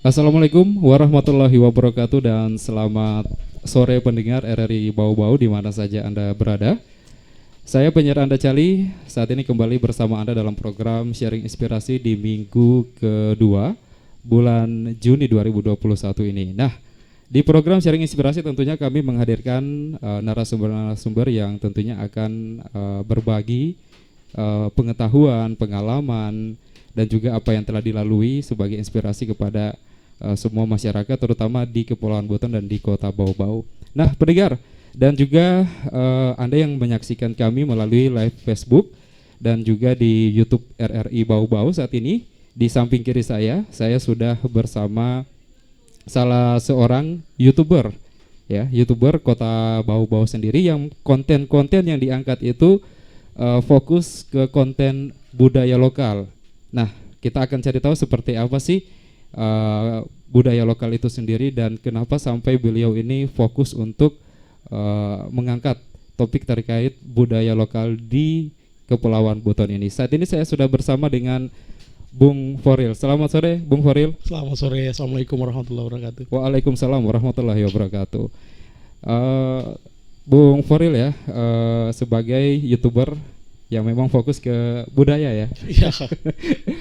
Assalamualaikum warahmatullahi wabarakatuh dan selamat sore pendengar RRI Bau-Bau di mana saja Anda berada. Saya penyiar Anda Cali, saat ini kembali bersama Anda dalam program Sharing Inspirasi di minggu kedua bulan Juni 2021 ini. Nah, di program Sharing Inspirasi tentunya kami menghadirkan narasumber-narasumber yang tentunya akan berbagi pengetahuan, pengalaman, dan juga apa yang telah dilalui sebagai inspirasi kepada semua masyarakat terutama di Kepulauan Buton dan di Kota Bau-Bau. Nah, pendengar dan juga Anda yang menyaksikan kami melalui live Facebook dan juga di YouTube RRI Bau-Bau saat ini, di samping kiri saya sudah bersama salah seorang YouTuber ya, YouTuber Kota Bau-Bau sendiri yang konten-konten yang diangkat itu fokus ke konten budaya lokal. Nah, kita akan cari tahu seperti apa sih budaya lokal itu sendiri dan kenapa sampai beliau ini fokus untuk mengangkat topik terkait budaya lokal di Kepulauan Buton ini. Saat ini saya sudah bersama dengan Bung Foril. Selamat sore, Bung Foril. Selamat sore, Assalamualaikum warahmatullahi wabarakatuh. Waalaikumsalam warahmatullahi wabarakatuh. Bung Foril ya, sebagai YouTuber yang memang fokus ke budaya ya. Iya.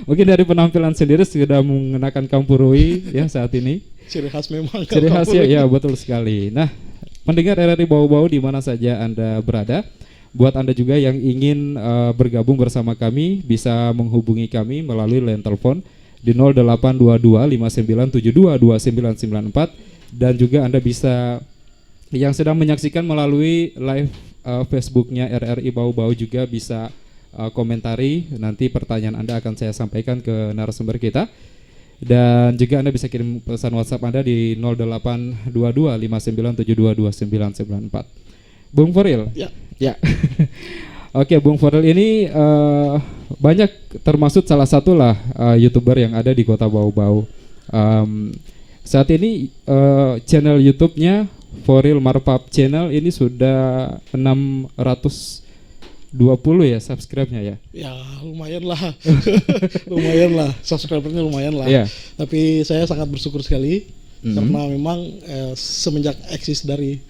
Mungkin dari penampilan sendiri sudah mengenakan kampurui ya saat ini. Ciri khas memang. Ciri khas ya, betul sekali. Nah, pendengar RRI Bau-Bau di mana saja Anda berada, buat Anda juga yang ingin bergabung bersama kami bisa menghubungi kami melalui line telepon di 0822 5972 2994 dan juga Anda bisa yang sedang menyaksikan melalui live Facebooknya RRI Bau-Bau juga bisa komentari, nanti pertanyaan Anda akan saya sampaikan ke narasumber kita. Dan juga Anda bisa kirim pesan WhatsApp Anda di 0822 5972 2994. Bung Foril. Ya. Oke, Bung Foril ini banyak termasuk salah satu lah YouTuber yang ada di Kota Bau-Bau. Saat ini channel YouTube-nya Foril Marpap Channel ini sudah 620 ya subscribe-nya ya. Ya lumayan lah. Lumayan lah, subscribernya lumayan lah. Yeah. Tapi saya sangat bersyukur sekali karena memang semenjak eksis dari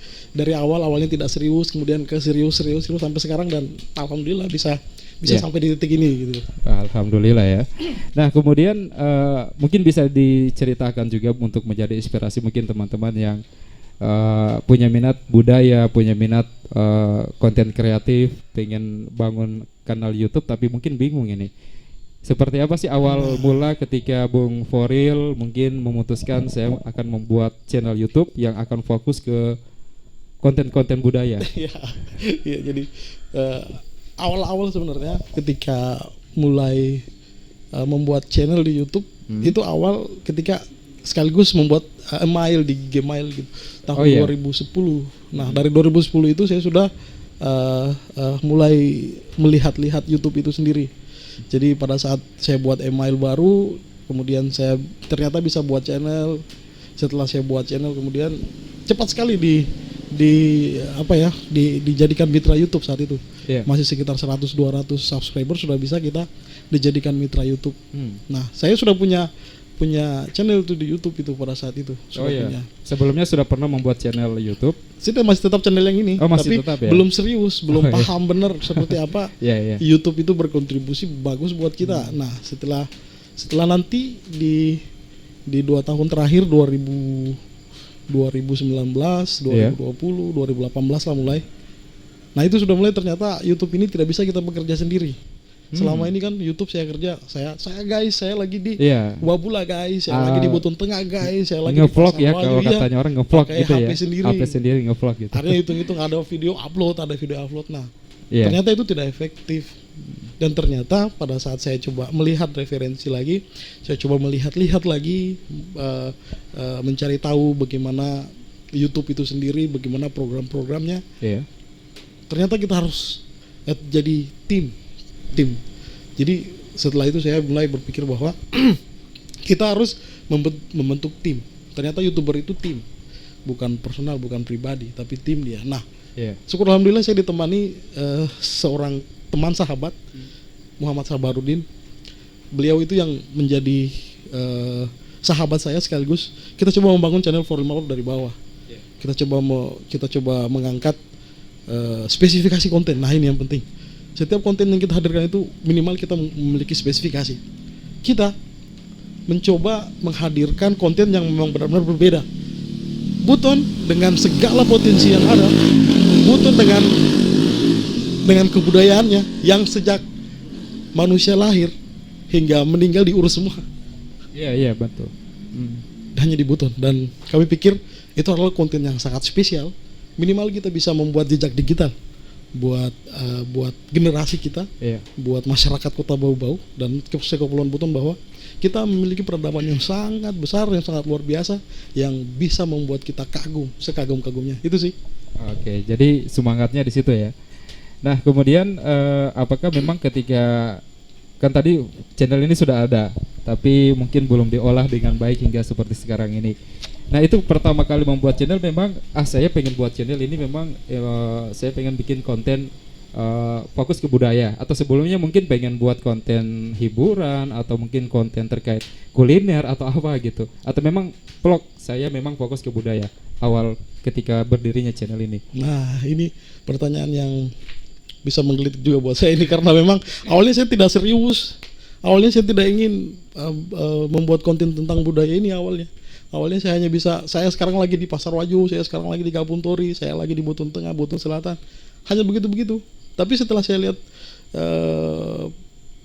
awalnya tidak serius, kemudian ke serius sampai sekarang dan alhamdulillah bisa sampai di titik ini gitu. Alhamdulillah ya. Nah, kemudian mungkin bisa diceritakan juga untuk menjadi inspirasi mungkin teman-teman yang punya minat budaya, punya minat konten kreatif, pengen bangun kanal YouTube tapi mungkin bingung ini. Seperti apa sih awal mula ketika Bung Foril mungkin memutuskan saya akan membuat channel YouTube yang akan fokus ke konten-konten budaya? Ya, jadi awal-awal sebenarnya ketika mulai membuat channel di YouTube itu awal ketika sekaligus membuat email di Gmail gitu tahun 2010. Nah, dari 2010 itu saya sudah mulai melihat-lihat YouTube itu sendiri. Jadi pada saat saya buat email baru, kemudian saya ternyata bisa buat channel. Setelah saya buat channel, kemudian cepat sekali dijadikan mitra YouTube saat itu. Masih sekitar 100-200 subscriber sudah bisa kita dijadikan mitra YouTube. Nah, saya sudah punya channel itu di YouTube itu pada saat itu. Punya. Sebelumnya sudah pernah membuat channel YouTube? Saya masih tetap channel yang ini, tapi tetap, ya? Belum serius, belum paham benar seperti apa YouTube itu berkontribusi bagus buat kita. Nah, setelah nanti di 2 tahun terakhir 2019, 2020, 2018 lah mulai. Nah, itu sudah mulai ternyata YouTube ini tidak bisa kita bekerja sendiri. Selama ini kan YouTube saya kerja, saya guys, saya lagi di Wabula guys, saya lagi di Buton Tengah guys, saya lagi nge-vlog ya kalau katanya orang nge-vlog gitu HP ya. HP sendiri nge-vlog gitu. Ada hitung-hitung ada video upload. Nah, ternyata itu tidak efektif. Dan ternyata pada saat saya coba melihat referensi lagi, saya coba melihat-lihat lagi, mencari tahu bagaimana YouTube itu sendiri, bagaimana program-programnya. Ternyata kita harus jadi tim. Jadi setelah itu saya mulai berpikir bahwa kita harus membentuk tim. Ternyata YouTuber itu tim, bukan personal, bukan pribadi, tapi tim dia. Nah, syukur alhamdulillah saya ditemani seorang teman sahabat, Muhammad Sabarudin. Beliau itu yang menjadi sahabat saya sekaligus kita coba membangun channel For Real Marpap dari bawah. Kita coba mengangkat spesifikasi konten. Nah, ini yang penting. Setiap konten yang kita hadirkan itu minimal kita memiliki spesifikasi. Kita mencoba menghadirkan konten yang memang benar-benar berbeda. Buton dengan segala potensi yang ada, Buton dengan kebudayaannya yang sejak manusia lahir hingga meninggal diurus semua. Iya betul. Hanya di Buton, dan kami pikir itu adalah konten yang sangat spesial. Minimal kita bisa membuat jejak digital buat generasi kita, buat masyarakat Kota Bau-Bau dan Kepulauan Buton, bahwa kita memiliki peradaban yang sangat besar, yang sangat luar biasa, yang bisa membuat kita kagum, sekagum-kagumnya. Itu sih. Oke, jadi semangatnya di situ ya. Nah, kemudian apakah memang ketika kan tadi channel ini sudah ada, tapi mungkin belum diolah dengan baik hingga seperti sekarang ini. Nah, itu pertama kali membuat channel memang saya pengen buat channel ini memang saya pengen bikin konten fokus ke budaya, atau sebelumnya mungkin pengen buat konten hiburan atau mungkin konten terkait kuliner atau apa gitu, atau memang vlog. Saya memang fokus ke budaya awal ketika berdirinya channel ini. Nah, ini pertanyaan yang bisa menggelitik juga buat saya ini, karena memang awalnya saya tidak serius. Awalnya saya tidak ingin membuat konten tentang budaya ini awalnya saya hanya bisa, saya sekarang lagi di Pasar Waju, saya sekarang lagi di Kampung Tori, saya lagi di Buton Tengah, Buton Selatan, hanya begitu-begitu. Tapi setelah saya lihat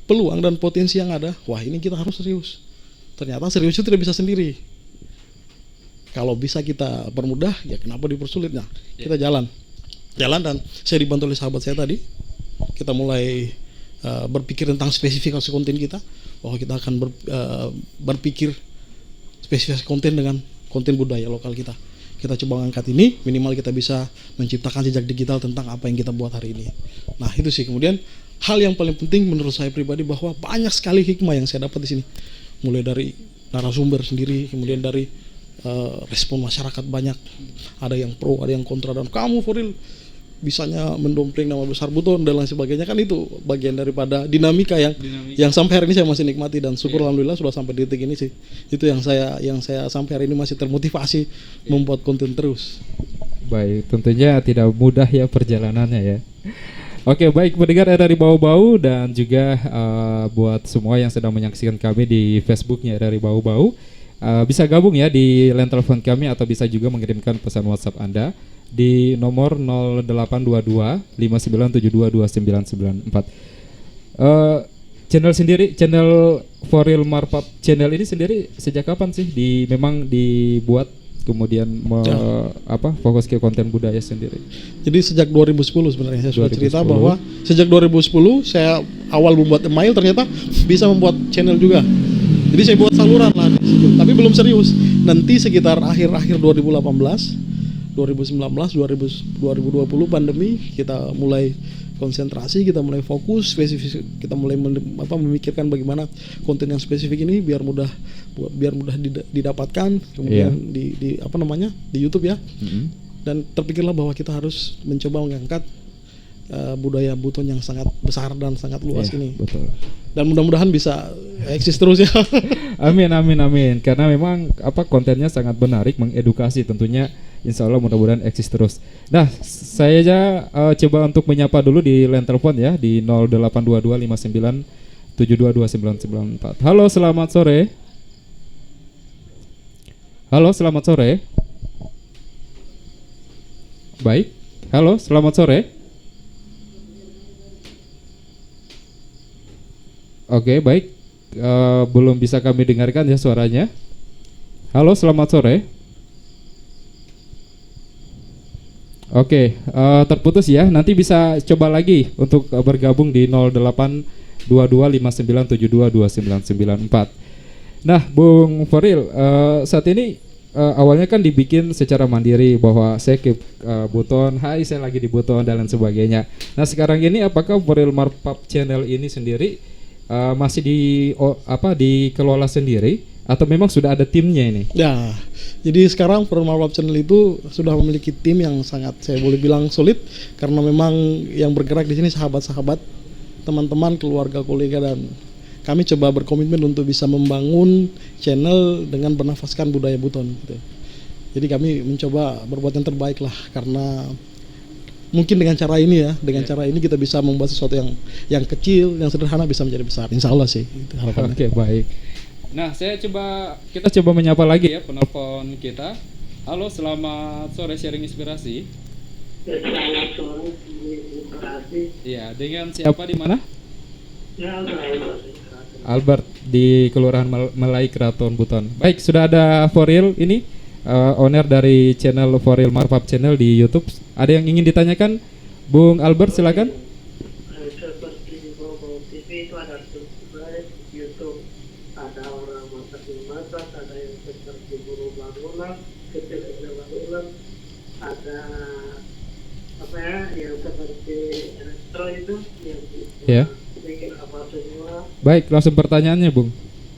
peluang dan potensi yang ada, wah, ini kita harus serius. Ternyata serius itu tidak bisa sendiri. Kalau bisa kita permudah, ya kenapa dipersulit? Nah, kita jalan, dan saya dibantu oleh sahabat saya tadi. Kita mulai berpikir tentang spesifikasi konten kita, bahwa kita akan berpikir spesifikasi konten dengan konten budaya lokal kita. Kita coba angkat ini, minimal kita bisa menciptakan jejak digital tentang apa yang kita buat hari ini. Nah, itu sih. Kemudian hal yang paling penting menurut saya pribadi, bahwa banyak sekali hikmah yang saya dapat di sini. Mulai dari narasumber sendiri, kemudian dari respon masyarakat banyak. Ada yang pro, ada yang kontra, dan kamu For Real bisanya mendompleng nama besar Buton dan lain sebagainya. Kan itu bagian daripada dinamika yang sampai hari ini saya masih nikmati, dan syukur alhamdulillah sudah sampai di titik ini sih. Itu yang saya sampai hari ini masih termotivasi membuat konten terus. Baik, tentunya tidak mudah ya perjalanannya ya. Oke, baik pendengar RRI Bau-Bau, dan juga buat semua yang sedang menyaksikan kami di Facebooknya RRI Bau-Bau, bisa gabung ya di line telepon kami, atau bisa juga mengirimkan pesan WhatsApp Anda di nomor 0822 5972 2994. Channel For Real Marpap channel ini sendiri sejak kapan sih memang dibuat, kemudian fokus ke konten budaya sendiri? Jadi sejak 2010 sebenarnya saya sudah cerita bahwa sejak 2010 saya awal membuat email, ternyata bisa membuat channel juga. Jadi saya buat saluran lah di situ, tapi belum serius. Nanti sekitar akhir-akhir 2018, 2019, 2020 pandemi, kita mulai konsentrasi, kita mulai fokus spesifik, kita mulai memikirkan bagaimana konten yang spesifik ini biar mudah didapatkan, kemudian di YouTube ya. Dan terpikirlah bahwa kita harus mencoba mengangkat budaya Buton yang sangat besar dan sangat luas ini. Betul. Dan mudah-mudahan bisa eksis terus ya. Amin. Karena memang kontennya sangat menarik, mengedukasi tentunya. Insya Allah mudah-mudahan eksis terus. Nah, saya aja coba untuk menyapa dulu di line telepon ya, di 0822 59722994. Halo, selamat sore. Baik. Halo, selamat sore. Oke, baik. Belum bisa kami dengarkan ya suaranya. Halo, selamat sore. Oke, terputus ya. Nanti bisa coba lagi untuk bergabung di 0822 59722994. Nah, Bung For Real, saat ini awalnya kan dibikin secara mandiri, bahwa saya ke Buton, hai saya lagi di Buton dan lain sebagainya. Nah, sekarang ini apakah For Real Marpap channel ini sendiri masih dikelola sendiri, atau memang sudah ada timnya ini? Ya, jadi sekarang For Real Marpap channel itu sudah memiliki tim yang sangat, saya boleh bilang solid, karena memang yang bergerak di sini sahabat-sahabat, teman-teman, keluarga, kolega, dan kami coba berkomitmen untuk bisa membangun channel dengan bernafaskan budaya Buton gitu. Jadi kami mencoba berbuat yang terbaik lah, karena mungkin dengan cara ini ya, dengan cara ini kita bisa membuat sesuatu yang kecil, yang sederhana bisa menjadi besar. Insya Allah sih itu harapannya. Oke, baik. Nah, kita coba menyapa lagi ya penelpon kita. Halo, selamat sore sharing inspirasi. Selamat sore, inspirasi. Iya, dengan siapa di mana? Ya, Albert di Kelurahan Melai Keraton Buton. Baik, sudah ada Foril ini owner dari channel Foril Marpap Channel di YouTube. Ada yang ingin ditanyakan, Bung Albert, silakan. seperti di Bobo TV itu ada subscribe YouTube, ada orang masak, ada yang seperti buruh bangunan, kecil bangunan, ada apa ya, yang seperti elektro itu, yang Ya. bikin apa semua. Baik, langsung pertanyaannya, Bung.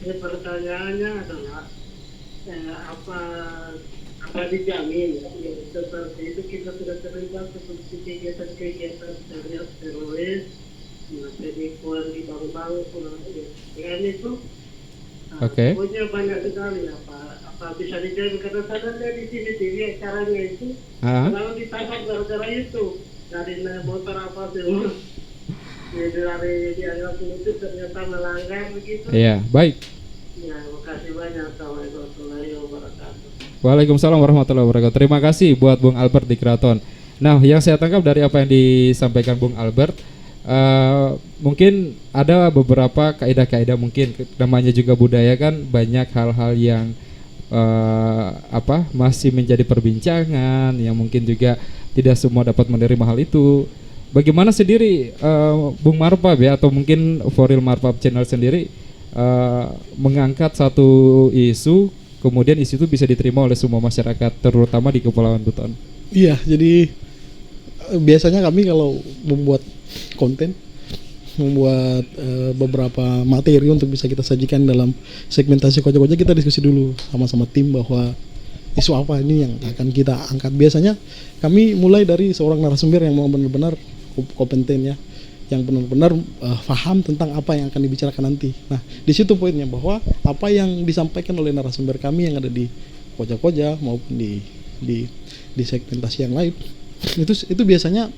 Ini pertanyaannya adalah apa dijamin yang seperti itu kita sudah terlibat seperti kegiatan-kegiatan serius teroris, jadi kurang di bank-bank, dengan itu Oke. pokoknya banyak sekali apa bisa dijamin, karena saya lihat di TV acaranya itu kalau ditangkap gara-gara itu dari naik motor apa semua. Jadi dari dianggap itu ternyata melanggar begitu. Iya, baik. Ya, makasih banyak. Assalamualaikum warahmatullahi wabarakatuh. Waalaikumsalam warahmatullahi wabarakatuh. Terima kasih buat Bung Albert di Keraton. Nah, yang saya tangkap dari apa yang disampaikan Bung Albert, mungkin ada beberapa kaidah-kaidah, mungkin namanya juga budaya kan, banyak hal-hal yang masih menjadi perbincangan, yang mungkin juga tidak semua dapat menerima hal itu. Bagaimana sendiri Bung Marpap ya, atau mungkin Foril Marpap Channel sendiri mengangkat satu isu, kemudian isu itu bisa diterima oleh semua masyarakat, terutama di Kepulauan Buton? Iya, jadi biasanya kami kalau membuat konten, membuat beberapa materi untuk bisa kita sajikan dalam segmentasi Koja-Koja, kita diskusi dulu sama-sama tim bahwa isu apa ini yang akan kita angkat. Biasanya kami mulai dari seorang narasumber yang mau benar-benar kompeten ya, yang benar-benar paham tentang apa yang akan dibicarakan nanti. Nah, di situ poinnya, bahwa apa yang disampaikan oleh narasumber kami yang ada di Koja-Koja maupun di segmentasi yang lain, itu biasanya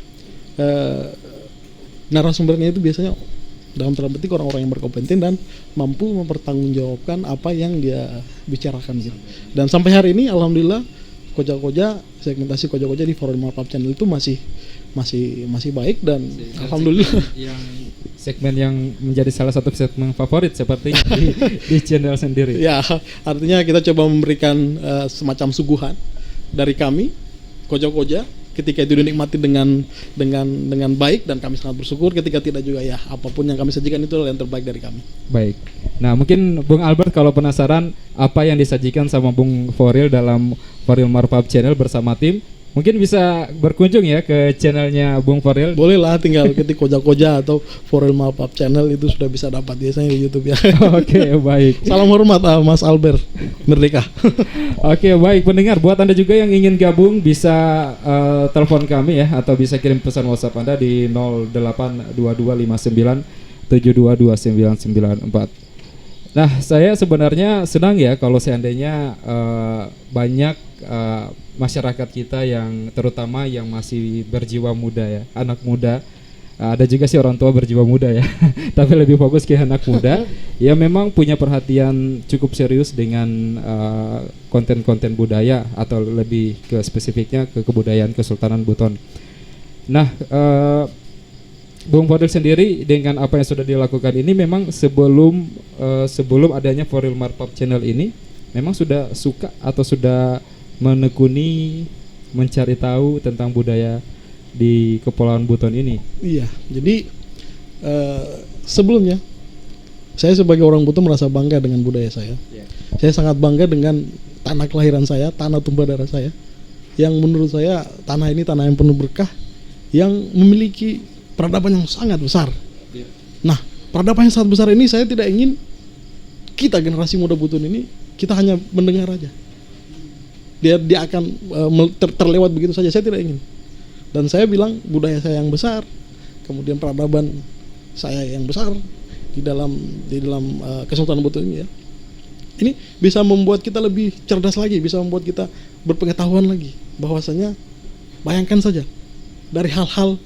narasumbernya itu biasanya dalam tanda petik orang-orang yang berkompeten dan mampu mempertanggungjawabkan apa yang dia bicarakan gitu. Dan sampai hari ini alhamdulillah Koja-Koja, segmentasi Koja-Koja di Foril Marpap Channel itu masih baik, dan alhamdulillah segmen yang menjadi salah satu segmen favorit seperti di channel sendiri. Ya, artinya kita coba memberikan semacam suguhan dari kami Koja-Koja ketika itu dinikmati dengan baik, dan kami sangat bersyukur. Ketika tidak juga, ya apapun yang kami sajikan itu adalah yang terbaik dari kami. Baik. Nah, mungkin Bung Albert kalau penasaran apa yang disajikan sama Bung Foril dalam Foril Marpap Channel bersama tim, mungkin bisa berkunjung ya ke channelnya Bung Foril. Boleh lah, tinggal ketik Koja-Koja atau Foril Marpap Channel, itu sudah bisa dapat biasanya di YouTube ya. Oke, baik. Salam hormat Mas Albert, merdeka. Oke, baik pendengar, buat Anda juga yang ingin gabung bisa telepon kami ya, atau bisa kirim pesan WhatsApp Anda di 082259722994. Nah, saya sebenarnya senang ya kalau seandainya banyak masyarakat kita yang terutama yang masih berjiwa muda ya, anak muda. Ada juga sih orang tua berjiwa muda ya, tapi lebih fokus ke anak muda ya, memang punya perhatian cukup serius dengan konten-konten budaya, atau lebih ke spesifiknya ke kebudayaan Kesultanan Buton. Nah, Bung Foril sendiri dengan apa yang sudah dilakukan ini, memang sebelum adanya Foril Marpap Channel ini, memang sudah suka atau sudah menekuni, mencari tahu tentang budaya di Kepulauan Buton ini? Iya, jadi sebelumnya saya sebagai orang Buton merasa bangga dengan budaya saya. Saya sangat bangga dengan tanah kelahiran saya, tanah tumpah darah saya, yang menurut saya tanah ini tanah yang penuh berkah, yang memiliki peradaban yang sangat besar. Nah, peradaban yang sangat besar ini saya tidak ingin kita generasi muda Buton ini kita hanya mendengar aja. Dia akan terlewat begitu saja. Saya tidak ingin. Dan saya bilang budaya saya yang besar, kemudian peradaban saya yang besar, di dalam Kesultanan Buton ini ya. Ini bisa membuat kita lebih cerdas lagi, bisa membuat kita berpengetahuan lagi. Bahwasanya bayangkan saja dari hal-hal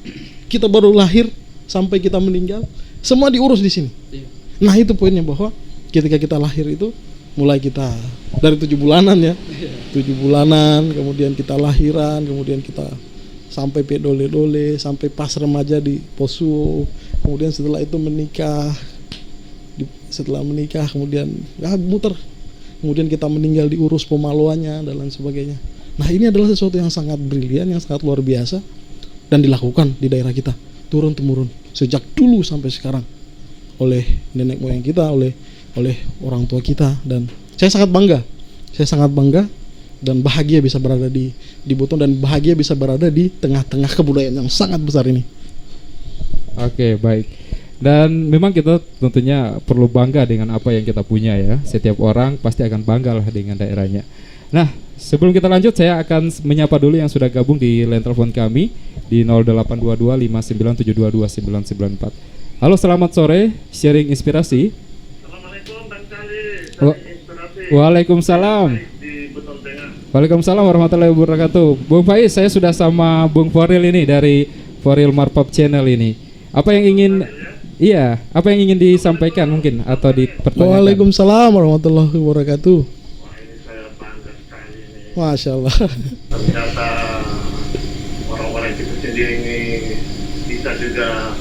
kita baru lahir sampai kita meninggal, semua diurus di sini. Nah itu poinnya, bahwa ketika kita lahir itu mulai kita dari 7 bulanan ya, 7 bulanan, kemudian kita lahiran, kemudian kita sampai pedole-dole, sampai pas remaja di posuo, kemudian setelah itu menikah, setelah menikah kemudian ya muter, kemudian kita meninggal diurus pemaluannya dan lain sebagainya. Nah ini adalah sesuatu yang sangat brilian, yang sangat luar biasa dan dilakukan di daerah kita turun temurun sejak dulu sampai sekarang oleh nenek moyang kita, oleh orang tua kita, dan saya sangat bangga dan bahagia bisa berada di Buton, dan bahagia bisa berada di tengah-tengah kebudayaan yang sangat besar ini. Oke, baik. Dan memang kita tentunya perlu bangga dengan apa yang kita punya ya. Setiap orang pasti akan bangga lah dengan daerahnya. Nah, sebelum kita lanjut, saya akan menyapa dulu yang sudah gabung di line telepon kami di 0822 59722994. Halo, selamat sore, sharing inspirasi. Assalamualaikum Bang Cali, inspirasi. Waalaikumsalam. Di Buton Tengah. Waalaikumsalam warahmatullahi wabarakatuh. Bung Faiz, saya sudah sama Bung Foril ini dari Foril Marpap Channel ini. Apa yang ingin apa yang ingin disampaikan mungkin atau dipertanyakan? Waalaikumsalam warahmatullahi wabarakatuh. Wah, ini saya bangga sekali ini. Masya Allah. Ternyata orang-orang kita sendiri ini bisa juga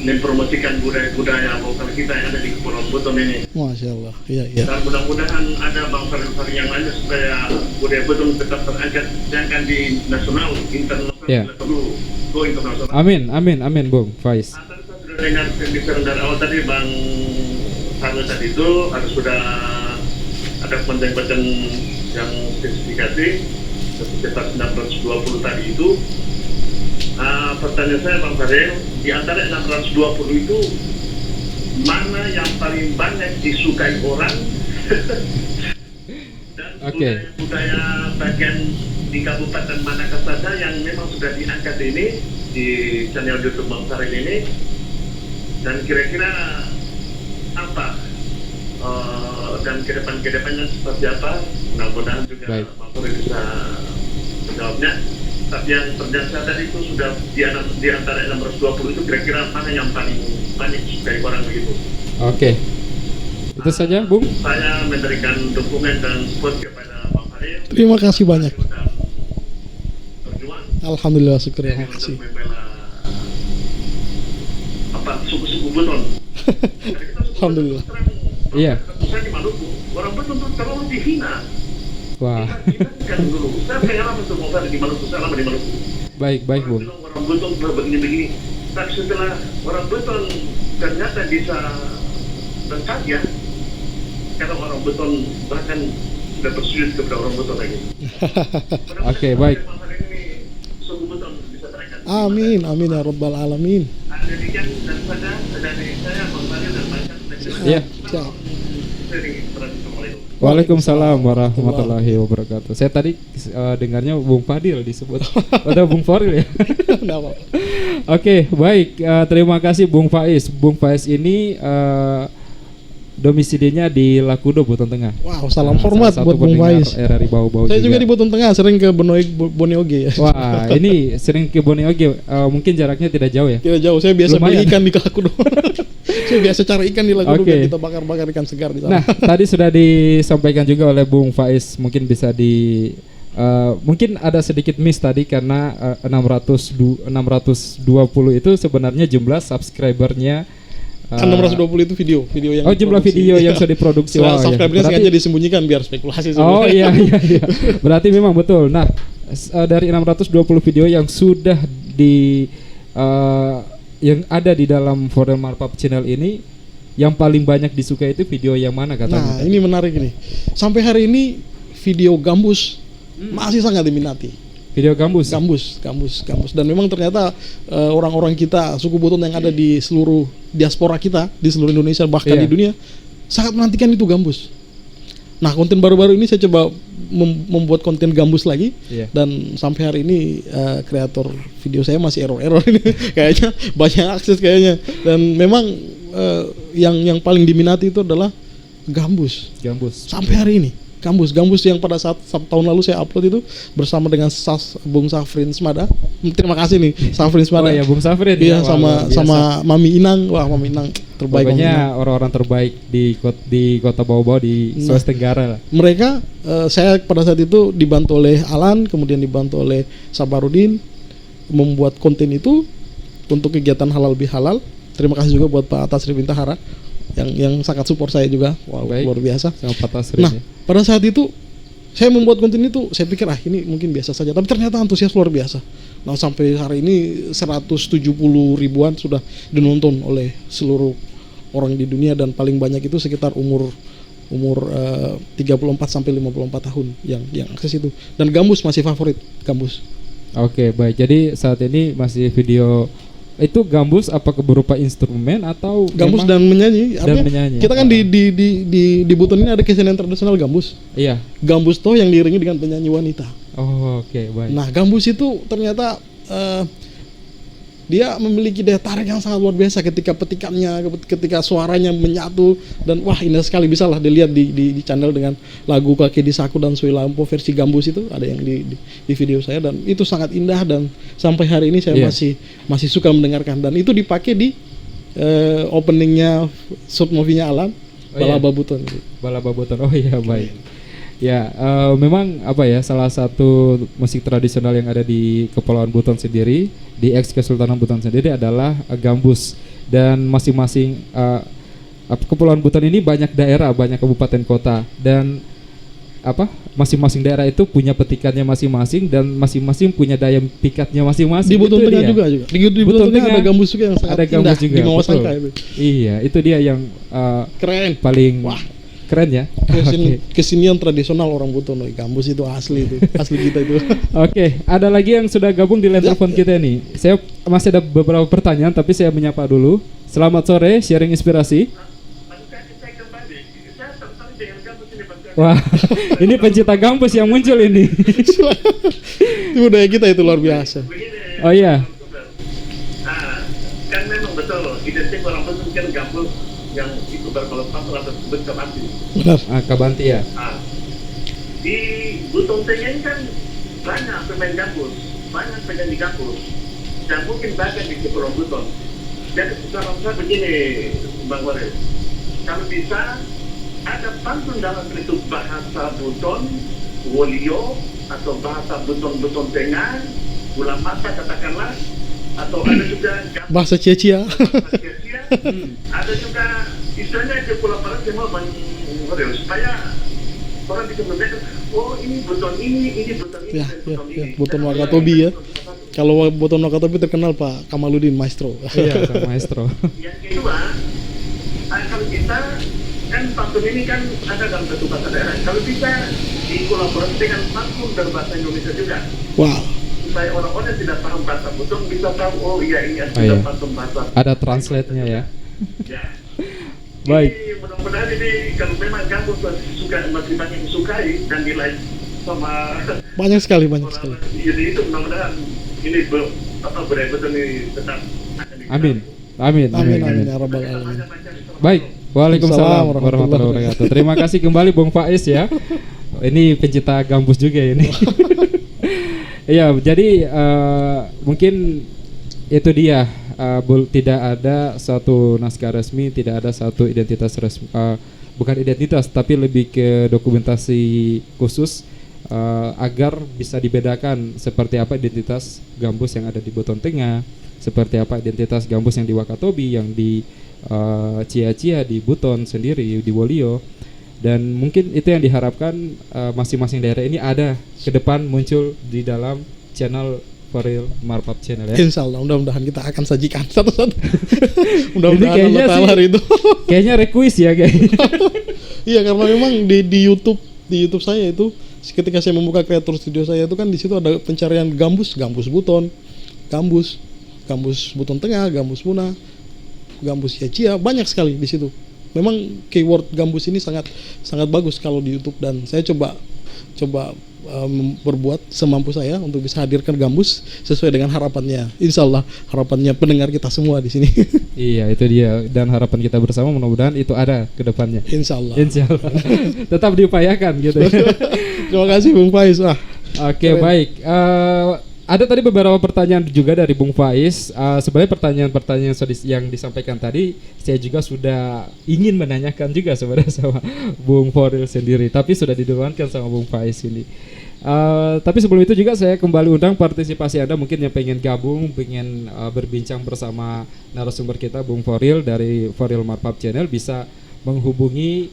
mempromosikan budaya-budaya lokal kita yang ada di Kepulauan Buton ini. Masya Allah. Iya. Dan mudah-mudahan ada bangsa-bangsa yang lainnya supaya budaya Buton tetap terangkat, jangan di nasional, internasional, go internasional. Amin Bung Faiz. Tadi saya sudah dengar pembicaraan dari awal tadi Bang Sarno tadi itu sudah ada konten-konten yang spesifikasi sekitar 920 tadi itu. Pertanyaan saya Bang Farel, di antara 620 itu mana yang paling banyak disukai orang dan budaya bagian di Kabupaten Manakah saja yang memang sudah diangkat ini di channel YouTube Bang Farel ini, dan kira-kira apa dan kedepannya seperti apa? Mudah-mudahan juga Bang Farel bisa menjawabnya. Tapi yang perjalanan tadi itu sudah di antara 620 itu kira-kira mana yang paling banyak disukai orang begitu? Oke. Itu saja, Bung. Saya memberikan dukungan dan support kepada Bang Farel. Terima kasih banyak. Berjuang. Alhamdulillah, syukur, terima kasih. Suku-suku Buton. Alhamdulillah. Iya. Saya di Maluku, orang Buton itu terlalu dihina. Wah. Kan dulu, saya pengalaman tuh mau di Maluku, saya lama di Maluku. Baik Bung. Orang Buton begini-begini. Tapi setelah orang Buton ternyata bisa berkarya, karena orang Buton bahkan sudah bersujud kepada orang Buton lagi. Oke, baik. Suku Buton bisa terangkat. Amin ya rabbal alamin. Demikian dan pada dari saya Bang Farel dan Bang Cali. Iya. Waalaikumsalam warahmatullahi wabarakatuh. Saya tadi dengarnya Bung Fadil disebut. Ada Bung Foril ya. Oke, baik. Terima kasih Bung Faiz. Bung Faiz ini domisilinya di Lakudo, Buton Tengah. Wow, salam hormat buat Bung Faiz. RRI Bau-Bau Saya juga di Buton Tengah, sering ke Boneoge ya. Wah, ini sering ke Boneoge. Mungkin jaraknya tidak jauh ya? Tidak jauh. Saya biasa beli ikan di Lakudo. Saya biasa cari ikan di Lakudo dan kita bakar-bakar ikan segar di sana. Nah, tadi sudah disampaikan juga oleh Bung Faiz. Mungkin bisa mungkin ada sedikit miss tadi karena 620 itu sebenarnya jumlah subscribernya. 620 itu video yang jumlah video yang sudah diproduksi. Subscribernya sengaja disembunyikan biar spekulasi. Iya. Berarti memang betul. Nah, dari 620 video yang sudah yang ada di dalam Foril Marpap Channel ini, yang paling banyak disukai itu video yang mana katanya? Nah, ini menarik ini. Sampai hari ini video gambus masih sangat diminati. Video gambus. Dan memang ternyata orang-orang kita suku Buton yang ada di seluruh diaspora kita, di seluruh Indonesia bahkan di dunia sangat menantikan itu gambus. Nah, konten baru-baru ini saya coba membuat konten gambus lagi, dan sampai hari ini kreator video saya masih error ini kayaknya banyak akses kayaknya, dan memang yang paling diminati itu adalah gambus sampai hari ini. Gambus yang pada saat tahun lalu saya upload itu bersama dengan Bung Safrin Smada. Terima kasih nih Safrin Smada. Oh ya, Bung Safrin ya, sama Mami Inang. Wah, Mami Inang terbaik. Pokoknya orang-orang terbaik di Kota Bau-Bau di Sulawesi Tenggara lah. Mereka saya pada saat itu dibantu oleh Alan, kemudian dibantu oleh Sabarudin membuat konten itu untuk kegiatan halal bihalal. Terima kasih juga buat Pak Tasri Bintahara yang sangat support saya juga. Wow, luar biasa. Sama Pak Tasri. Nah, pada saat itu saya membuat konten itu, saya pikir ini mungkin biasa saja, tapi ternyata antusias luar biasa. Nah, sampai hari ini 170 ribuan sudah dinonton oleh seluruh orang di dunia, dan paling banyak itu sekitar umur 34 sampai 54 tahun yang akses itu. Dan gambus masih favorit, gambus. Oke, baik. Jadi saat ini masih video itu gambus apa berupa instrumen atau gambus dan menyanyi? Kita kan di Buton ini ada kesenian tradisional gambus. Iya. Gambus toh yang diiringi dengan penyanyi wanita. Oh, oke, baik. Nah, gambus itu ternyata dia memiliki daya tarik yang sangat luar biasa ketika petikannya, ketika suaranya menyatu, dan wah, indah sekali. Bisa lah dilihat di channel dengan lagu Kaki di Saku dan Sui Lampo versi gambus itu ada yang di video saya, dan itu sangat indah, dan sampai hari ini saya masih suka mendengarkan, dan itu dipakai di openingnya short movie-nya Alan, Balaba Buton. Balaba Buton. Oh iya, baik. Ya, memang salah satu musik tradisional yang ada di Kepulauan Buton sendiri, di Kesultanan Buton sendiri adalah gambus. Dan masing-masing Kepulauan Buton ini banyak daerah, banyak kabupaten kota, dan masing-masing daerah itu punya petikannya masing-masing, dan masing-masing punya daya pikatnya masing-masing. Di Buton Tengah juga. Di Buton Tengah ada gambus juga yang sangat indah, di bawah sangka itu. Iya, itu dia yang keren, paling keren ya. Kesenian tradisional orang Buton, gambus itu asli kita itu. Oke, ada lagi yang sudah gabung di line telepon kita nih. Saya masih ada beberapa pertanyaan, tapi saya menyapa dulu. Selamat sore, sharing inspirasi. Wah, ini pencinta gambus yang muncul ini. Itu budaya kita itu luar biasa. Oh iya. Kan memang betul, identik orang Buton kan gambus yang itu bermelepas atau disebut kabanti. Benar. Kabanti ya. Di Buton Tengah ini kan banyak pemain gambus, banyak penyanyi gambus, dan mungkin bahkan di Kepulauan Buton. Jadi saran saya begini, Bang Waris, kalau bisa ada pantun dalam bentuk bahasa Buton, Wolio, atau bahasa Buton Tengah, Bulan Masa katakanlah, atau ada juga bahasa Cia-Cia. Ada juga istilahnya di Pulau Barat semua supaya orang bisa membedakan, oh ini Buton ini Buton ini, Buton Wakatobi ya. Kalau Buton Wakatobi terkenal Pak Kamaludin Maestro. Iya, Maestro. Yang kedua, kalau kita kan pantun ini kan ada dalam bentuk bahasa daerah. Kalau bisa dikolaborasi dengan pantun berbahasa Indonesia juga. Wow. Supaya orang-orang yang tidak paham bahasa Buton bisa tahu, oh iya ini ada pantun bahasa. Ada translate-nya ya. Ya. Baik. Ini mudah-mudahan ini kalau memang gambus masih banyak disukai dan nilai sama banyak sekali. Jadi itu mudah-mudahan ini budaya Buton ini tetap. Amin. Ya rabbal alamin. Baik. Waalaikumsalam warahmatullahi wabarakatuh. Terima kasih kembali Bung Faiz ya. Ini pencinta gambus juga ini. Iya, jadi mungkin itu dia, tidak ada satu naskah resmi, tidak ada satu identitas resmi, bukan identitas tapi lebih ke dokumentasi khusus agar bisa dibedakan seperti apa identitas gambus yang ada di Buton Tengah, seperti apa identitas gambus yang di Wakatobi, yang di Cia-Cia, di Buton sendiri, di Wolio. Dan mungkin itu yang diharapkan masing-masing daerah ini ada ke depan muncul di dalam channel For Real Marpap Channel ya. Insya Allah, mudah-mudahan kita akan sajikan satu-satu. Mudah-mudahan kayaknya Allah Ta'ala itu. Kayaknya request ya kayaknya. Iya, karena memang di YouTube saya itu ketika saya membuka kreator studio saya itu kan di situ ada pencarian gambus Buton, gambus Buton Tengah, gambus Muna, gambus Cia-Cia, banyak sekali di situ. memang keyword gambus ini sangat bagus kalau di YouTube, dan saya coba berbuat semampu saya untuk bisa hadirkan gambus sesuai dengan harapannya. Insya Allah harapannya pendengar kita semua di sini. Iya, itu dia, dan harapan kita bersama mudah-mudahan itu ada ke depannya. Insya Allah. Tetap diupayakan gitu. Terima kasih Bung Faiz. Oke, baik. Ada tadi beberapa pertanyaan juga dari Bung Faiz. Sebenarnya pertanyaan-pertanyaan yang disampaikan tadi saya juga sudah ingin menanyakan juga sebenarnya sama Bung Foril sendiri, tapi sudah diduluankan sama Bung Faiz ini. Tapi sebelum itu juga saya kembali undang partisipasi Anda mungkin yang pengen gabung, pengen berbincang bersama narasumber kita Bung Foril dari Foril Marpap Channel, bisa menghubungi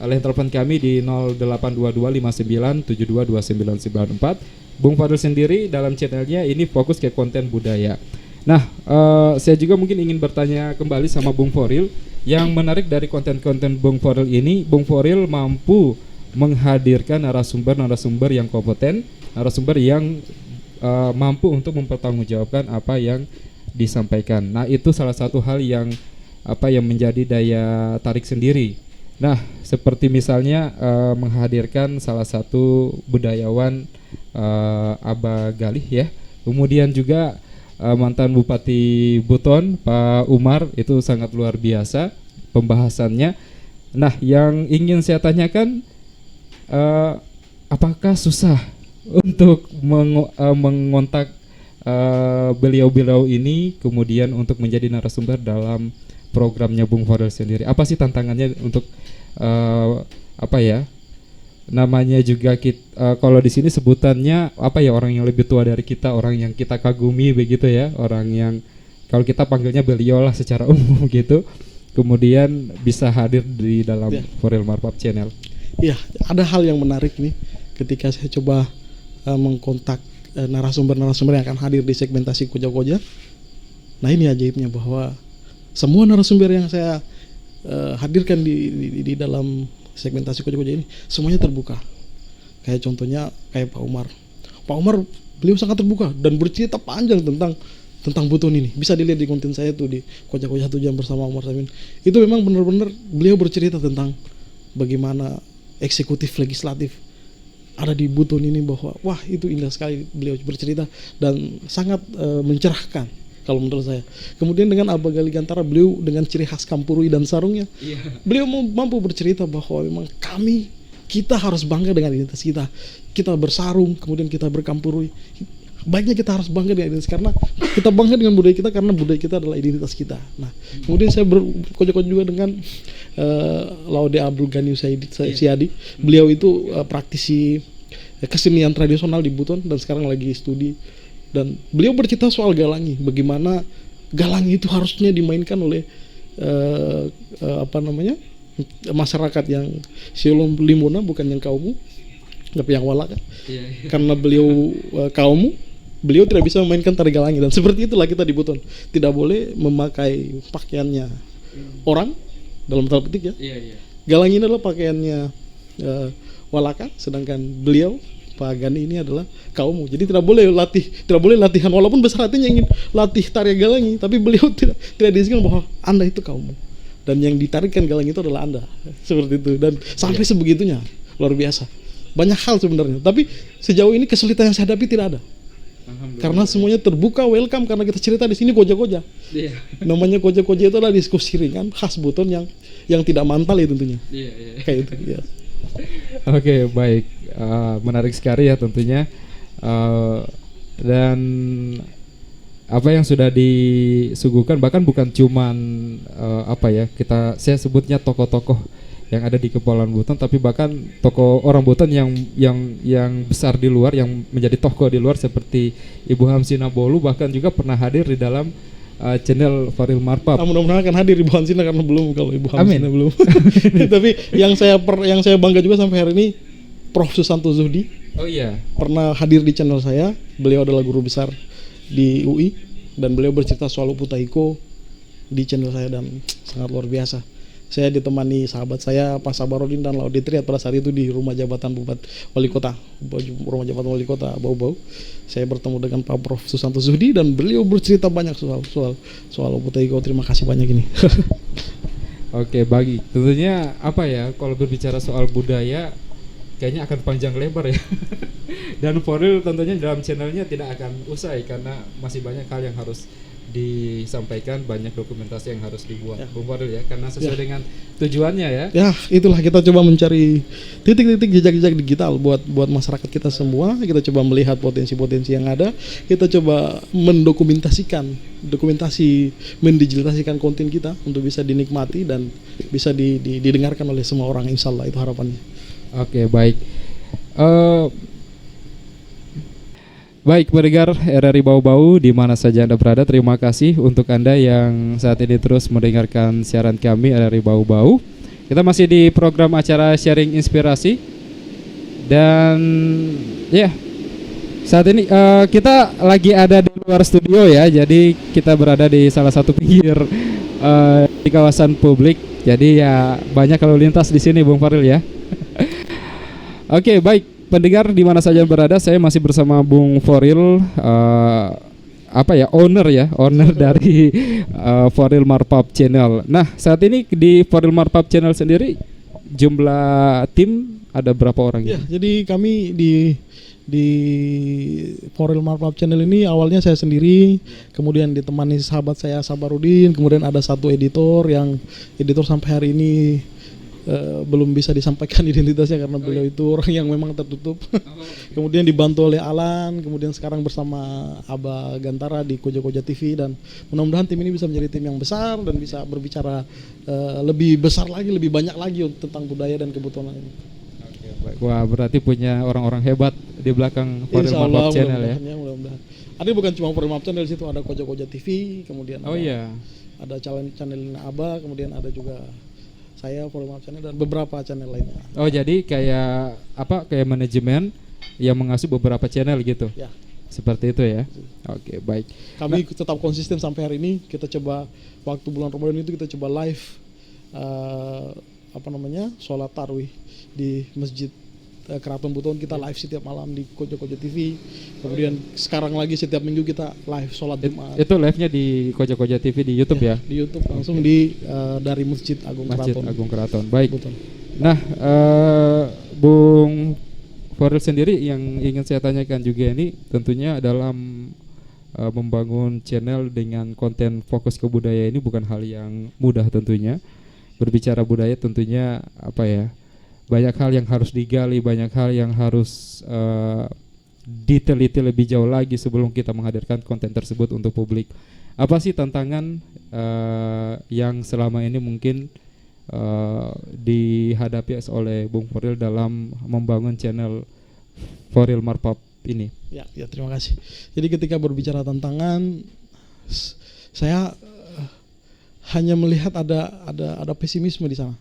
line telepon kami di 082259722994. Bung Foril sendiri dalam channelnya ini fokus ke konten budaya. Nah, saya juga mungkin ingin bertanya kembali sama Bung Foril. Yang menarik dari konten-konten Bung Foril ini, Bung Foril mampu menghadirkan narasumber-narasumber yang kompeten, narasumber yang mampu untuk mempertanggungjawabkan apa yang disampaikan. Nah, itu salah satu hal yang menjadi daya tarik sendiri. Nah, seperti misalnya menghadirkan salah satu budayawan Aba Galih ya. Kemudian juga mantan Bupati Buton Pak Umar, itu sangat luar biasa pembahasannya. Nah, yang ingin saya tanyakan, apakah susah untuk mengontak beliau-beliau ini kemudian untuk menjadi narasumber dalam programnya Bung Foril sendiri? Apa sih tantangannya untuk namanya juga kalau di sini sebutannya orang yang lebih tua dari kita, orang yang kita kagumi begitu ya, orang yang kalau kita panggilnya beliau lah secara umum gitu, kemudian bisa hadir di dalam Foril Marpap Channel. Iya, ada hal yang menarik nih ketika saya coba mengkontak narasumber-narasumber yang akan hadir di segmentasi Koja-Koja. Nah, ini ajaibnya bahwa semua narasumber yang saya hadirkan di dalam segmentasi Koja-Koja ini semuanya terbuka. Kayak contohnya kayak Pak Umar. Pak Umar beliau sangat terbuka dan bercerita panjang tentang Buton ini. Bisa dilihat di konten saya tuh di Koja-Koja 1 jam bersama Umar Samin. Itu memang benar-benar beliau bercerita tentang bagaimana eksekutif legislatif ada di Buton ini, bahwa wah itu indah sekali beliau bercerita dan sangat mencerahkan kalau menurut saya. Kemudian dengan Aba Galih Gantara, beliau dengan ciri khas Kampurui dan sarungnya, beliau mampu bercerita bahwa memang kita harus bangga dengan identitas kita. Kita bersarung, kemudian kita berkampurui. Baiknya kita harus bangga dengan identitas, karena kita bangga dengan budaya kita karena budaya kita adalah identitas kita. Nah, kemudian saya berkocok juga dengan Laude Abdul Ghani Siadi. Beliau itu praktisi kesenian tradisional di Buton dan sekarang lagi studi. Dan beliau bercerita soal galangi, bagaimana galangi itu harusnya dimainkan oleh masyarakat yang Siolom Limona, bukan yang kaummu, tapi yang Walaka. Karena beliau kaummu, beliau tidak bisa memainkan tari galangi, dan seperti itulah kita di Buton. Tidak boleh memakai pakaiannya orang dalam tanda petik ya. Galangi ini adalah pakaiannya Walaka, sedangkan beliau Pak Gani ini adalah kaummu. Jadi tidak boleh latihan, walaupun besar hatinya ingin latih tari galangi, tapi beliau tidak diizinkan bahwa Anda itu kaummu dan yang ditarikan galangi itu adalah Anda. Seperti itu, dan sampai sebegitunya, luar biasa. Banyak hal sebenarnya, tapi sejauh ini kesulitan yang saya hadapi tidak ada. Karena semuanya terbuka, welcome, karena kita cerita di sini koja-koja. Namanya koja-koja itu adalah diskusi ringan khas Buton yang tidak mantal ya tentunya. Kayak itu ya. Oke, baik. Menarik sekali ya tentunya, dan apa yang sudah disuguhkan bahkan bukan cuman saya sebutnya tokoh-tokoh yang ada di Kepulauan Buton, tapi bahkan tokoh orang Buton yang besar di luar, yang menjadi tokoh di luar seperti Ibu Hamsina Bolu bahkan juga pernah hadir di dalam channel Foril Marpap. Mudah-mudahan akan hadir Ibu Hamsina, karena belum, kalau Ibu Hamsina belum. Tapi yang saya bangga juga sampai hari ini, Prof. Susanto Zuhdi. Oh iya. Pernah hadir di channel saya. Beliau adalah guru besar di UI dan beliau bercerita soal Upu Taiko di channel saya dan sangat luar biasa. Saya ditemani sahabat saya Pak Sabarodin dan Laude Triat pada saat itu di rumah jabatan Wali Kota Bau-Bau. Saya bertemu dengan Pak Prof. Susanto Zuhdi dan beliau bercerita banyak soal Upu Taiko. Terima kasih banyak ini. Oke, bagi tentunya apa ya, kalau berbicara soal budaya kayaknya akan panjang lebar ya. Dan Foril tentunya dalam channelnya tidak akan usai karena masih banyak hal yang harus disampaikan, banyak dokumentasi yang harus dibuat, Bung Foril ya, karena sesuai dengan tujuannya ya. Ya, itulah kita coba mencari titik-titik jejak-jejak digital buat masyarakat kita semua. Kita coba melihat potensi-potensi yang ada. Kita coba mendigitalisasikan konten kita untuk bisa dinikmati dan bisa didengarkan oleh semua orang. Insya Allah itu harapannya. Oke, baik. Baik, pendengar RRI Bau-Bau di mana saja Anda berada, terima kasih untuk Anda yang saat ini terus mendengarkan siaran kami RRI Bau-Bau. Kita masih di program acara sharing inspirasi. Dan ya, saat ini kita lagi ada di luar studio ya. Jadi kita berada di salah satu pinggir di kawasan publik. Jadi ya banyak lalu lintas di sini Bung Faril ya. Oke, baik. Pendengar di mana saja berada, saya masih bersama Bung Foril, owner dari Foril Marpap Channel. Nah, saat ini di Foril Marpap Channel sendiri jumlah tim ada berapa orang? Ya, jadi kami di Foril Marpap Channel ini awalnya saya sendiri, kemudian ditemani sahabat saya Sabarudin, kemudian ada satu editor sampai hari ini belum bisa disampaikan identitasnya karena beliau itu orang yang memang tertutup. Kemudian dibantu oleh Alan, kemudian sekarang bersama Aba Gantara di Koja Koja TV, dan mudah-mudahan tim ini bisa menjadi tim yang besar dan bisa berbicara lebih besar lagi, lebih banyak lagi tentang budaya dan kebutuhan ini. Wah, berarti punya orang-orang hebat di belakang Foril Marpap Channel ya. Mudah-mudahan. Ada bukan cuma Foril Marpap Channel, di situ ada Koja Koja TV, kemudian ada channel Aba, kemudian ada juga saya Foril Marpap Channel dan beberapa channel lainnya. Oh, jadi kayak manajemen yang mengasuh beberapa channel gitu. Ya. Seperti itu ya. Oke, baik. Kami tetap konsisten sampai hari ini. Kita coba waktu bulan Ramadan itu kita coba live sholat tarawih di Masjid Keraton Buton. Kita live setiap malam di Koja Koja TV. Kemudian sekarang lagi setiap minggu kita live sholat Jumat. Itu live-nya di Koja Koja TV di YouTube ya? Di YouTube langsung dari Masjid Agung Keraton. Baik. Buton. Nah, Bung Foril sendiri yang ingin saya tanyakan juga ini tentunya dalam membangun channel dengan konten fokus ke budaya ini bukan hal yang mudah tentunya. Berbicara budaya tentunya banyak hal yang harus digali, banyak hal yang harus diteliti lebih jauh lagi sebelum kita menghadirkan konten tersebut untuk publik. Apa sih tantangan yang selama ini mungkin dihadapi oleh Bung Foril dalam membangun channel Foril Marpap ini? Ya, terima kasih. Jadi ketika berbicara tantangan, saya hanya melihat ada pesimisme di sana.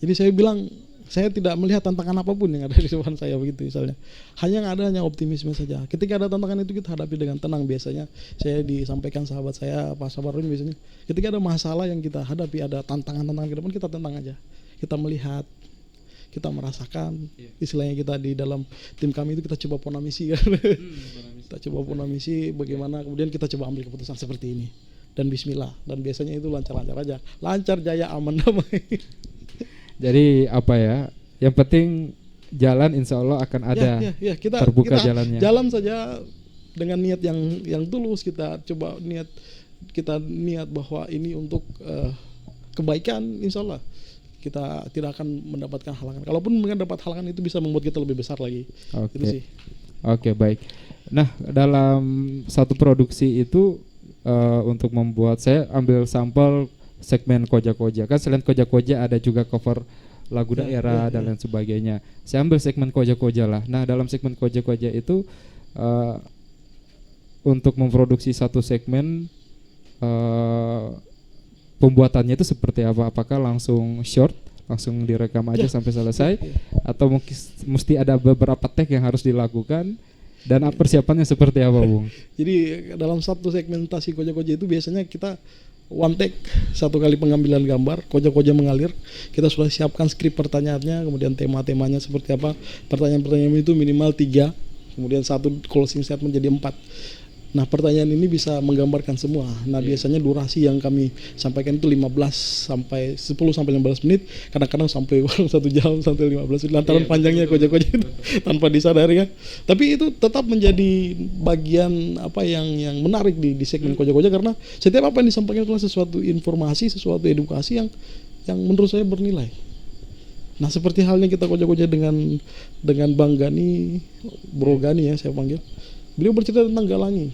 Jadi saya bilang, saya tidak melihat tantangan apapun yang ada di depan saya begitu misalnya. Hanya optimisme saja. Ketika ada tantangan itu kita hadapi dengan tenang biasanya. Saya disampaikan sahabat saya Pak Sabarudin biasanya. Ketika ada masalah yang kita hadapi, ada tantangan-tantangan ke depan, kita tentang aja. Kita melihat, kita merasakan. Istilahnya kita di dalam tim kami itu kita coba ponamisi kan. Kita coba ponamisi bagaimana, kemudian kita coba ambil keputusan seperti ini. Dan bismillah. Dan biasanya itu lancar-lancar aja. Lancar, jaya, aman, damai. Jadi yang penting jalan insya Allah akan ada kita terbuka jalannya. Jalan saja dengan niat yang tulus. Kita coba niat bahwa ini untuk kebaikan, insya Allah kita tidak akan mendapatkan halangan. Kalaupun mendapat halangan itu bisa membuat kita lebih besar lagi. Itu sih. Oke, baik. Nah, dalam satu produksi itu untuk membuat, saya ambil sampel segmen Koja-Koja, kan selain Koja-Koja ada juga cover lagu daerah dan lain sebagainya. Saya ambil segmen Koja-Koja lah. Nah, dalam segmen Koja-Koja itu untuk memproduksi satu segmen pembuatannya itu seperti apa? Apakah langsung short, langsung direkam aja sampai selesai, atau mungkin mesti ada beberapa take yang harus dilakukan? Dan persiapannya seperti apa, Bung? Jadi dalam satu segmentasi Koja-Koja itu biasanya kita one take, satu kali pengambilan gambar, Koja-Koja mengalir. Kita sudah siapkan skrip pertanyaannya, kemudian tema-temanya seperti apa. Pertanyaan-pertanyaan itu minimal 3, kemudian satu closing statement jadi 4. Nah, pertanyaan ini bisa menggambarkan semua. Nah, biasanya durasi yang kami sampaikan itu 15 sampai 10 sampai 15 menit, kadang-kadang sampai 1 jam sampai 15 menit lantaran panjangnya koja-koja itu tanpa disadari kan. Tapi itu tetap menjadi bagian apa yang menarik di segmen koja-koja, karena setiap apa yang disampaikan adalah sesuatu informasi, sesuatu edukasi yang menurut saya bernilai. Nah, seperti halnya kita koja-koja dengan Bang Gani, Bro Gani ya saya panggil. Beliau bercerita tentang galangi,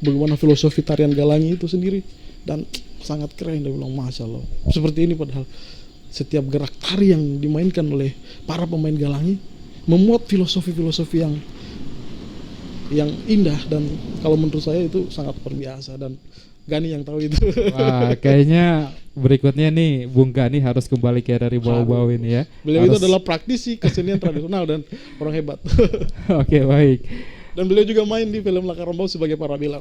bagaimana filosofi tarian galangi itu sendiri, dan sangat keren. Dia bilang, Masya Allah, seperti ini padahal setiap gerak tari yang dimainkan oleh para pemain galangi memuat filosofi-filosofi yang indah, dan kalau menurut saya itu sangat luar biasa, dan Gani yang tahu itu. Wah, kayaknya berikutnya nih Bung Gani harus kembali ke dari bau-bau ini ya. Beliau itu adalah praktisi kesenian tradisional dan orang hebat. Oke, baik. Dan beliau juga main di film Laskar Rambau sebagai Parabilat.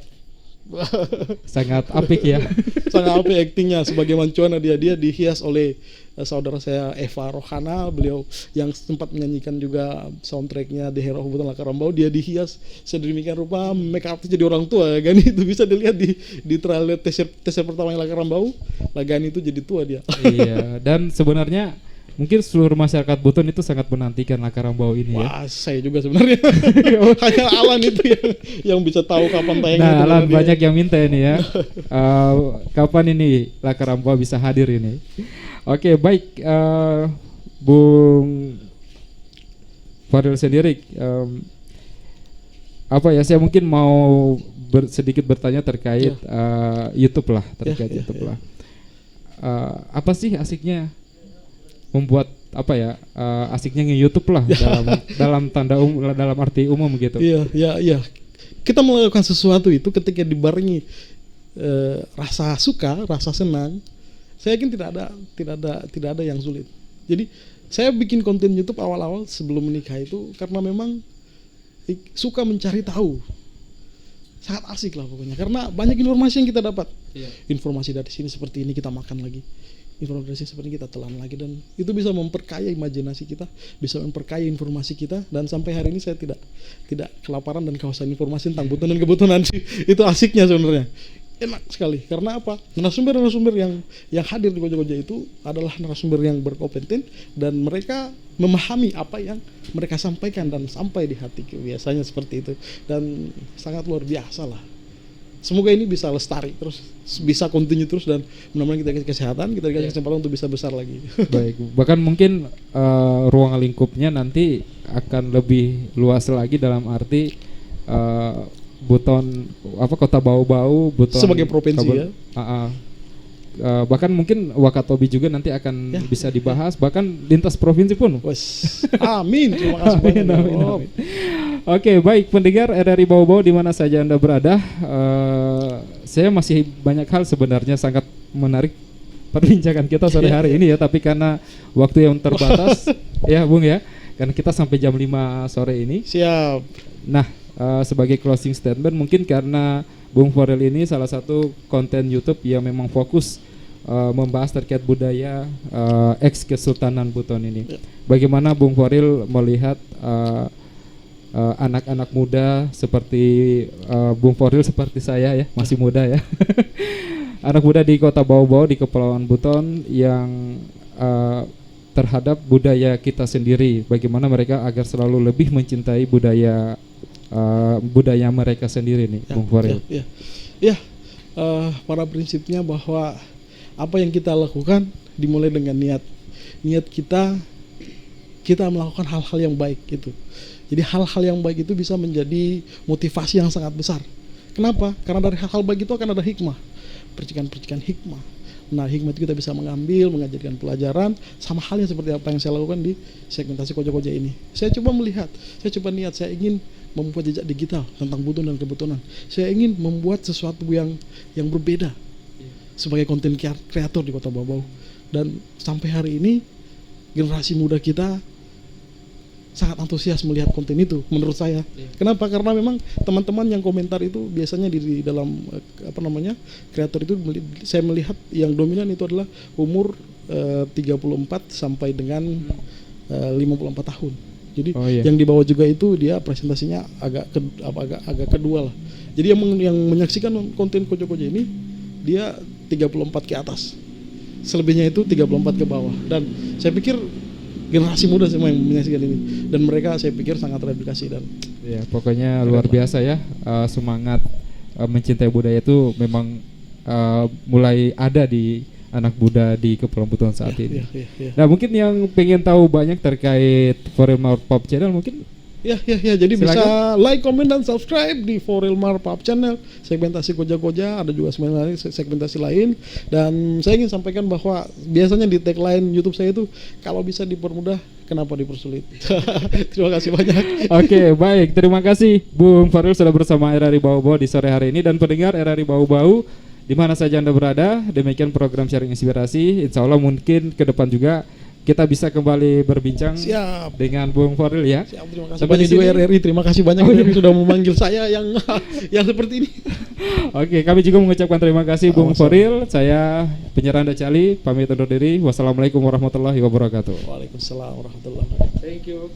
Sangat apik ya. Sangat apik aktingnya sebagai Mancuana. Dia dihias oleh saudara saya Eva Rohana, beliau yang sempat menyanyikan juga soundtracknya The Hero of Buton Laskar Rambau. Dia dihias sedemikian rupa, make up jadi orang tua. Gani itu bisa dilihat di trailer teaser pertamanya Laskar Rambau. Gani itu jadi tua dia. Iya, dan sebenarnya mungkin seluruh masyarakat Buton itu sangat menantikan Laskar Rambau ini ya. Wah, saya juga sebenarnya. Hanya Alan itu yang bisa tahu kapan tayangnya. Nah, Alan banyak yang minta ini ya. Kapan ini Laskar Rambau bisa hadir ini? Oke, baik. Bung Faril sendiri, apa ya? Saya mungkin mau sedikit bertanya terkait YouTube lah, terkait YouTube lah. Apa sih asiknya membuat apa ya, asiknya nge-YouTube lah dalam dalam arti umum gitu. Iya. Kita melakukan sesuatu itu ketika dibarengi rasa suka, rasa senang. Saya yakin tidak ada yang sulit. Jadi saya bikin konten YouTube awal-awal sebelum menikah itu karena memang suka mencari tahu. Sangat asik lah pokoknya, karena banyak informasi yang kita dapat. Informasi dari sini seperti ini kita makan lagi, informasi seperti ini kita telan lagi, dan itu bisa memperkaya imajinasi kita, bisa memperkaya informasi kita, dan sampai hari ini saya tidak kelaparan dan kehausan informasi tentang Buton dan kebutuhan. Itu asiknya sebenarnya. Enak sekali, karena apa? Narasumber yang hadir di koja-koja itu adalah narasumber yang berkompeten dan mereka memahami apa yang mereka sampaikan dan sampai di hati, biasanya seperti itu, dan sangat luar biasa lah. Semoga ini bisa lestari terus, bisa continue terus, dan mudah-mudahan kita kasih kesehatan, kita dikasih kesempatan untuk bisa besar lagi. Baik, bahkan mungkin ruang lingkupnya nanti akan lebih luas lagi dalam arti Buton kota Bau-Bau, Buton sebagai provinsi ya. Bahkan mungkin Wakatobi juga nanti akan bisa dibahas, bahkan lintas provinsi pun. Amin, terima kasih banyak. Amin. Oke, baik pendengar RRI Bau-Bau di mana saja Anda berada, saya masih banyak hal sebenarnya sangat menarik perbincangan kita sore hari ini ya, tapi karena waktu yang terbatas ya Bung ya, karena kita sampai jam 5 sore ini. Siap. Nah, sebagai closing statement mungkin karena Bung Faril ini salah satu konten YouTube yang memang fokus membahas terkait budaya ex-Kesultanan Buton ini. Bagaimana Bung Faril melihat anak-anak muda seperti Bung Faril seperti saya ya, masih muda ya. Anak muda di Kota Bau-Bau di Kepulauan Buton yang terhadap budaya kita sendiri. Bagaimana mereka agar selalu lebih mencintai budaya mereka sendiri nih, Bung Faril. Pada prinsipnya bahwa apa yang kita lakukan dimulai dengan niat kita melakukan hal-hal yang baik itu. Jadi hal-hal yang baik itu bisa menjadi motivasi yang sangat besar. Kenapa? Karena dari hal-hal baik itu akan ada hikmah, percikan-percikan hikmah. Nah, hikmah itu kita bisa mengambil, mengajarkan pelajaran, sama halnya seperti apa yang saya lakukan di segmentasi koja-koja ini. Saya coba niat, saya ingin membuat jejak digital tentang Buton dan kebutunan. Saya ingin membuat sesuatu yang berbeda sebagai konten kreator di Kota Bau-Bau. Dan sampai hari ini generasi muda kita sangat antusias melihat konten itu menurut saya. Kenapa? Karena memang teman-teman yang komentar itu biasanya di dalam kreator itu saya melihat yang dominan itu adalah umur 34 sampai dengan 54 tahun. Jadi yang di bawah juga itu dia presentasinya agak kedua lah. Jadi yang menyaksikan konten Koja-Koja ini dia 34 ke atas. Selebihnya itu 34 ke bawah. Dan saya pikir generasi muda semua yang menyaksikan ini, dan mereka saya pikir sangat teredukasi dan ya pokoknya luar biasa ya, semangat mencintai budaya itu memang mulai ada di anak muda di Kepulauan Buton saat ini. Nah mungkin yang pengen tahu banyak terkait Forilmar Pop Channel mungkin ya jadi silakan. bisa like, comment dan subscribe di Forilmar Pop Channel, segmentasi Koja-Koja, ada juga segmentasi lain. Dan saya ingin sampaikan bahwa biasanya di tagline YouTube saya itu kalau bisa dipermudah kenapa dipersulit. Terima kasih banyak. Oke, baik, terima kasih Bung Faril sudah bersama RRI Bau-Bau di sore hari ini, dan pendengar RRI Bau-Bau di mana saja Anda berada. Demikian program sharing inspirasi. Insya Allah mungkin ke depan juga kita bisa kembali berbincang. Siap. Dengan Bung Faril ya. Siap, terima kasih banyak juga RRI. Terima kasih banyak yang sudah memanggil saya yang seperti ini. Oke, kami juga mengucapkan terima kasih Bung Faril. Saya penyiar Anda Cali, pamit undur diri. Wassalamualaikum warahmatullahi wabarakatuh. Waalaikumsalam warahmatullahi wabarakatuh. Thank you.